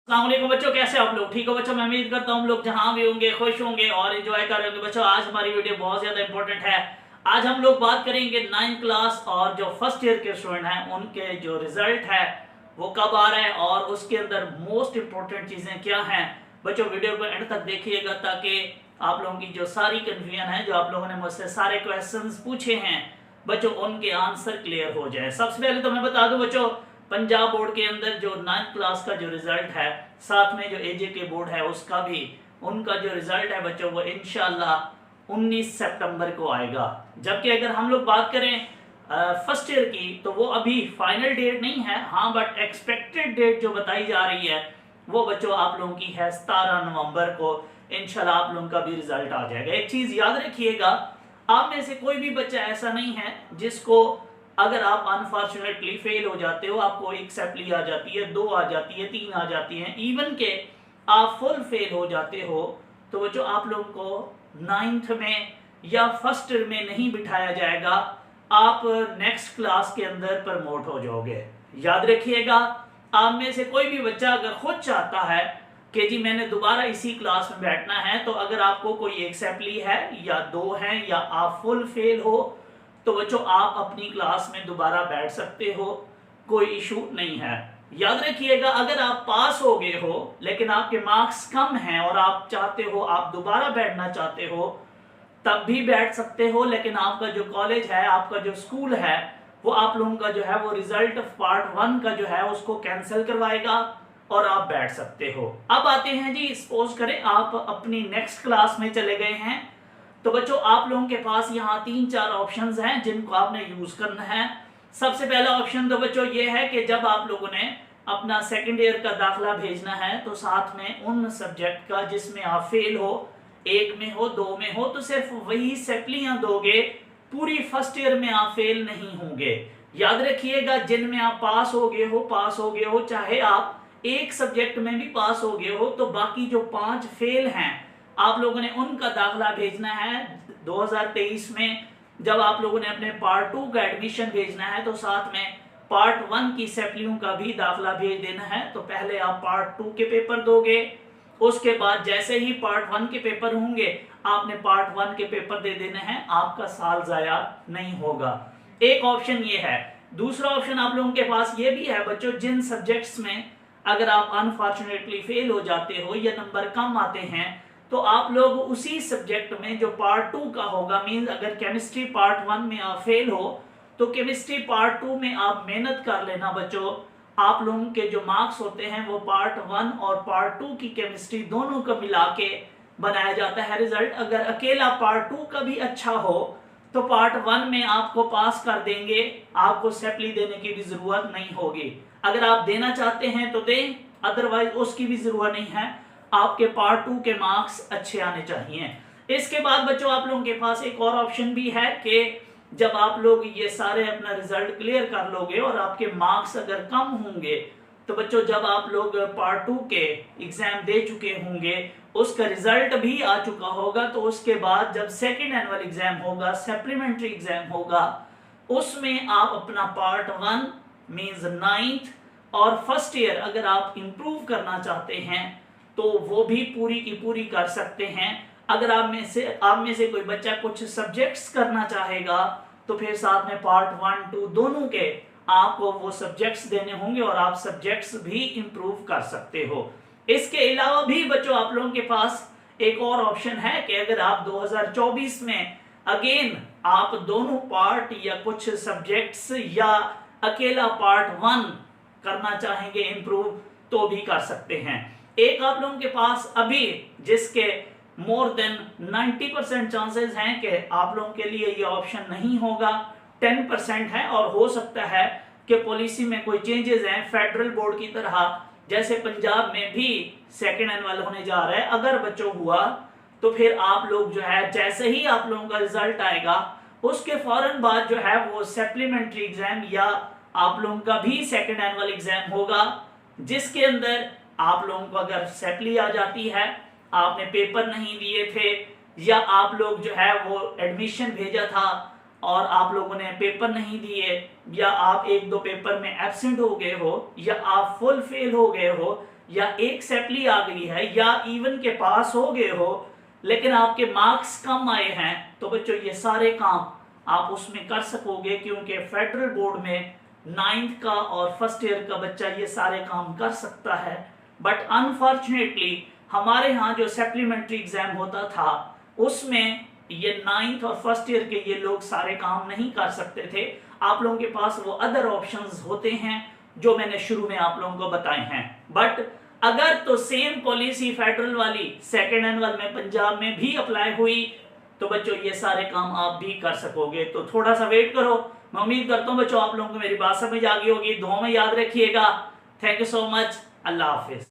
अस्सलाम वालेकुम बच्चों, कैसे आप लोग? ठीक हो बच्चों? मैं उम्मीद करता हूँ हम लोग जहां भी होंगे खुश होंगे और एंजॉय कर रहे होंगे। बच्चों आज हमारी वीडियो बहुत ज्यादा इंपॉर्टेंट है। आज हम लोग बात करेंगे 9th क्लास और जो फर्स्ट ईयर के स्टूडेंट हैं उनके जो रिजल्ट है वो कब आ रहा है और उसके अंदर मोस्ट इंपॉर्टेंट चीजें क्या हैं। बच्चों वीडियो को एंड तक देखिएगा ताकि आप लोगों की जो सारी कंफ्यूजन है, जो आप लोगों ने मुझसे सारे क्वेश्चन पूछे हैं बच्चों, उनके आंसर क्लियर हो जाए। सबसे पहले तो मैं बता दूं बच्चों, पंजाब बोर्ड के अंदर जो 9th क्लास का जो रिजल्ट है, साथ में जो एजे के बोर्ड है उसका भी, उनका जो रिजल्ट है बच्चों वो इंशाल्लाह 19 सितंबर को आएगा। जबकि अगर हम लोग बात करें फर्स्ट ईयर की तो वो अभी फाइनल डेट नहीं है, हाँ, बट एक्सपेक्टेड डेट जो बताई जा रही है वो बच्चों आप लोगों की है 17 नवंबर को। इंशाल्लाह आप लोगों का भी रिजल्ट आ जाएगा। एक चीज याद रखिएगा, आप में से कोई भी बच्चा ऐसा नहीं है जिसको अगर आप अनफॉर्चुनेटली फेल हो जाते हो, आपको एक सप्ली आ जाती है, 2 आ जाती है, 3 आ जाती है, इवन के आप फुल फेल हो जाते हो, तो बच्चों आप लोगों को 9th में या फर्स्ट में नहीं बिठाया जाएगा, आप नेक्स्ट क्लास के अंदर प्रमोट हो जाओगे। याद रखिएगा, आप में से कोई भी बच्चा अगर खुद चाहता है कि जी मैंने दोबारा इसी क्लास में बैठना है, तो अगर आपको कोई एक सप्ली है या 2 है या आप फुल फेल हो, तो बच्चों आप अपनी क्लास में दोबारा बैठ सकते हो, कोई इशू नहीं है। याद रखिएगा, अगर आप पास हो गए हो लेकिन आपके मार्क्स कम हैं और आप चाहते हो, आप दोबारा बैठना चाहते हो, तब भी बैठ सकते हो, लेकिन आपका जो कॉलेज है, आपका जो स्कूल है, वो आप लोगों का जो है वो रिजल्ट पार्ट 1 का जो है उसको कैंसिल करवाएगा और आप बैठ सकते हो। अब आते हैं जी, सपोज करें आप अपनी नेक्स्ट क्लास में चले गए हैं, तो बच्चों आप लोगों के पास यहाँ 3-4 ऑप्शंस हैं जिनको आपने यूज करना है। सबसे पहला ऑप्शन तो बच्चों ये है कि जब आप लोगों ने अपना सेकेंड ईयर का दाखला भेजना है, तो साथ में उन सब्जेक्ट का जिसमें आप फेल हो, 1 में हो, 2 में हो, तो सिर्फ वही सप्लियां दोगे, पूरी फर्स्ट ईयर में आप फेल नहीं होंगे। याद रखिएगा, जिनमें आप पास हो गए हो, पास हो गए हो, चाहे आप एक सब्जेक्ट में भी पास हो गए हो, तो बाकी जो 5 फेल हैं आप लोगों ने उनका दाखला भेजना है 2023 में। जब आप लोगों ने अपने पार्ट 2 का एडमिशन भेजना है, तो साथ में पार्ट 1 की सप्लियों का भी दाखला भेज देना है। तो पहले आप पार्ट 2 के पेपर दोगे, उसके बाद जैसे ही पार्ट 1 के पेपर होंगे आपने पार्ट 1 के पेपर दे देने हैं, आपका साल जाया नहीं होगा। एक ऑप्शन ये है। दूसरा ऑप्शन आप लोगों के पास ये भी है बच्चों, जिन सब्जेक्ट्स में अगर आप अनफॉर्चुनेटली फेल हो जाते हो या नंबर कम आते हैं, तो आप लोग उसी सब्जेक्ट में जो पार्ट 2 का होगा, मींस अगर केमिस्ट्री पार्ट 1 में आप फेल हो तो केमिस्ट्री पार्ट 2 में आप मेहनत कर लेना बच्चों। आप लोगों के जो मार्क्स होते हैं वो पार्ट 1 और पार्ट 2 की केमिस्ट्री दोनों को मिला के बनाया जाता है रिजल्ट। अगर अकेला पार्ट 2 का भी अच्छा हो तो पार्ट 1 में आपको पास कर देंगे, आपको सप्ली देने की भी जरूरत नहीं होगी। अगर आप देना चाहते हैं तो दें, अदरवाइज उसकी भी जरूरत नहीं है, आपके पार्ट 2 के मार्क्स अच्छे आने चाहिए। इसके बाद बच्चों आप लोगों के पास एक और ऑप्शन भी है कि जब आप लोग ये सारे अपना रिजल्ट क्लियर कर लोगे और आपके मार्क्स अगर कम होंगे, तो बच्चों जब आप लोग पार्ट 2 के एग्जाम दे चुके होंगे, उसका रिजल्ट भी आ चुका होगा, तो उसके बाद जब सेकेंड एनुअल एग्जाम होगा, सप्लीमेंट्री एग्जाम होगा, उसमें आप अपना पार्ट 1 मींस 9th और फर्स्ट ईयर अगर आप इंप्रूव करना चाहते हैं तो वो भी पूरी की पूरी कर सकते हैं। अगर आप में से कोई बच्चा कुछ सब्जेक्ट्स करना चाहेगा, तो फिर साथ में पार्ट 1, 2 दोनों के आपको वो सब्जेक्ट्स देने होंगे और आप सब्जेक्ट्स भी इंप्रूव कर सकते हो। इसके अलावा भी बच्चों आप लोगों के पास एक और ऑप्शन है कि अगर आप 2024 में अगेन आप दोनों पार्ट या कुछ सब्जेक्ट्स या अकेला पार्ट 1 करना चाहेंगे इंप्रूव, तो भी कर सकते हैं। एक आप लोगों के पास अभी जिसके मोर देन 90% चांसेस हैं कि आप लोगों के लिए ये ऑप्शन नहीं होगा, 10% है, और हो सकता है कि पॉलिसी में कोई चेंजेस हैं फेडरल बोर्ड की तरह, जैसे पंजाब में भी सेकेंड एनुअल होने जा रहा है। अगर बच्चों हुआ तो फिर आप लोग जो है, जैसे ही आप लोगों का रिजल्ट आएगा उसके फौरन बाद जो है वो सप्लीमेंट्री एग्जाम या आप लोगों का भी सेकेंड एनुअल एग्जाम होगा, जिसके अंदर आप लोगों को अगर सप्ली आ जाती है, आपने पेपर नहीं दिए थे, या आप लोग जो है वो एडमिशन भेजा था और आप लोगों ने पेपर नहीं दिए, या आप 1-2 पेपर में एब्सेंट हो गए हो, या आप फुल फेल हो गए हो, या एक सेपली आ गई है या इवन के पास हो गए हो लेकिन आपके मार्क्स कम आए हैं, तो बच्चों ये सारे काम आप उसमें कर सकोगे, क्योंकि फेडरल बोर्ड में 9th का और फर्स्ट ईयर का बच्चा ये सारे काम कर सकता है। बट अनफॉर्चुनेटली हमारे यहाँ जो सप्लीमेंट्री एग्जाम होता था उसमें ये 9th और फर्स्ट ईयर के ये लोग सारे काम नहीं कर सकते थे। आप लोगों के पास वो अदर ऑप्शंस होते हैं जो मैंने शुरू में आप लोगों को बताए हैं। बट अगर तो सेम पॉलिसी फेडरल वाली सेकेंड एनुअल में पंजाब में भी अप्लाई हुई तो बच्चों ये सारे काम आप भी कर सकोगे। तो थोड़ा सा वेट करो। मैं उम्मीद करता हूं बच्चों आप लोगों को मेरी बात समझ आ गई होगी। दुआ में याद रखिएगा। Thank you so much. Allah Hafiz.